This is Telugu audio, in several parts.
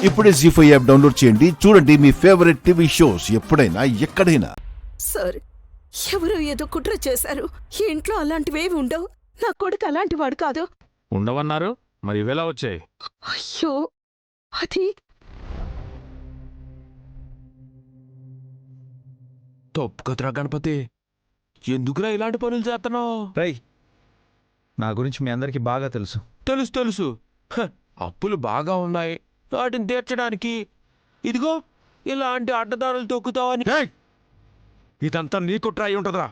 ఇప్పుడే జీ5 యాప్ డౌన్లోడ్ చేయండి. చూడండి మీ ఫేవరెట్ టీవీ షోస్ ఎప్పుడైనా ఎక్కడైనా. సార్, ఎవరో ఏదో కుట్ర చేశారు. ఇంట్లో అలాంటివేవి ఉండవు. నా కొడుకు అలాంటి వాడు కాదు. ఉండవన్నారు, మరి ఇవేలా వచ్చాయి? అయ్యో, అది తప్పుకతురా గణపతి, ఎందుకురా ఇలాంటి పనులు చేస్తున్నావు? రై, నా గురించి మీ అందరికీ బాగా తెలుసు. తెలుసు తెలుసు. అప్పులు బాగా ఉన్నాయి, వాటిని తీర్చడానికి ఇదిగో ఇలాంటి అడ్డదారులు తొక్కుతావని. ఇదంతా నీకు ట్రై ఉంటుందిరా.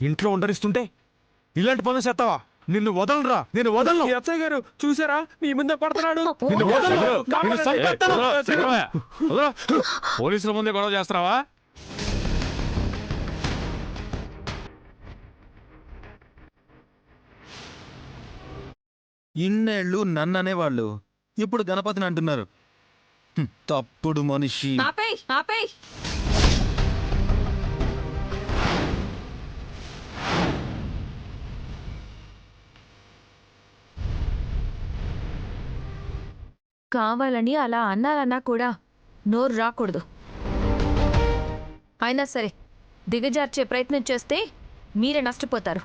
ఇంట్లో ఉండరిస్తుంటే ఇలాంటి పనులు చేస్తావా? నిన్ను వదలరా, నేను వదలను. ఎస్ఐ గారు చూసారా, మీ ముందే పడుతున్నాడు. నిన్ను వదలను. నిన్ను పోలీసుల ముందే గొడవ చేస్తున్నావా? ఇన్నేళ్ళు నన్ననేవాళ్ళు ఇప్పుడు గణపతిని అంటున్నారు. తప్పుడు మనిషి. ఆపేయ్, ఆపేయ్. కావాలని అలా అన్నారన్నా కూడా నోరు రాకూడదు. అయినా సరే దిగజార్చే ప్రయత్నం చేస్తే మీరే నష్టపోతారు.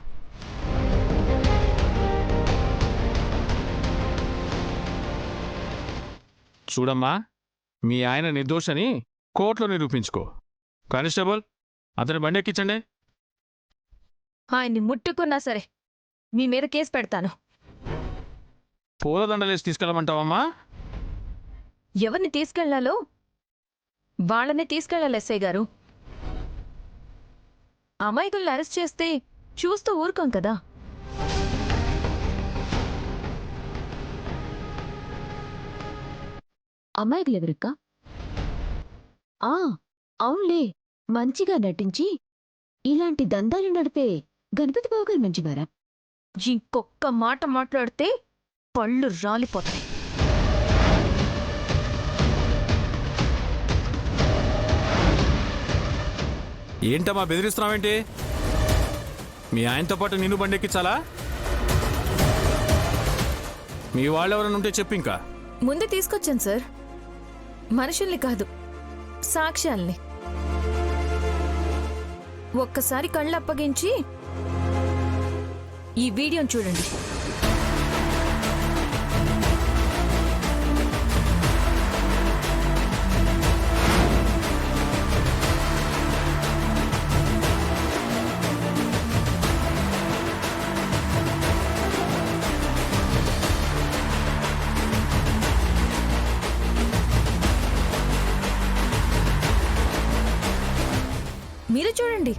చూడమ్మా, మీ ఆయన నిర్దోషని కోర్టులో నిరూపించుకో. కానిస్టేబుల్, అతని బండి ఎక్కించండి. ఆయన్ని ముట్టుకున్నా సరే మీ మీద కేసు పెడతాను. పూలదండలేసి తీసుకెళ్ళమంటావమ్మా? ఎవరిని తీసుకెళ్లాలో వాళ్ళని తీసుకెళ్లాలి ఎస్ఐ గారు. అమాయకుల్ని అరెస్ట్ చేస్తే చూస్తూ ఊరుకోం కదా. అమ్మాయిలు ఎవరిక్క? అవునులే, మంచిగా నటించి ఇలాంటి దందాలు నడిపే గణపతి బాబు గారు మంచివారా? ఇంకొక్క మాట మాట్లాడితే పళ్ళు రాలిపోతాయి. ఏంటమ్మా బెదిరిస్తున్నావేంటి? మీ ఆయనతో పాటు నిన్ను బండి ఎక్కించాలా? మీ వాళ్ళెవరైనా ఉంటే చెప్పు. ఇంకా ముందే తీసుకొచ్చాను సార్, మనుషుల్ని కాదు సాక్ష్యాల్ని. ఒక్కసారి కళ్ళు అప్పగించి ఈ వీడియోని చూడండి. మీరు చూడండి.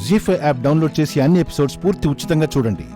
జీ5 యాప్ డౌన్లోడ్ చేసి అన్ని ఎపిసోడ్స్ పూర్తి ఉచితంగా చూడండి.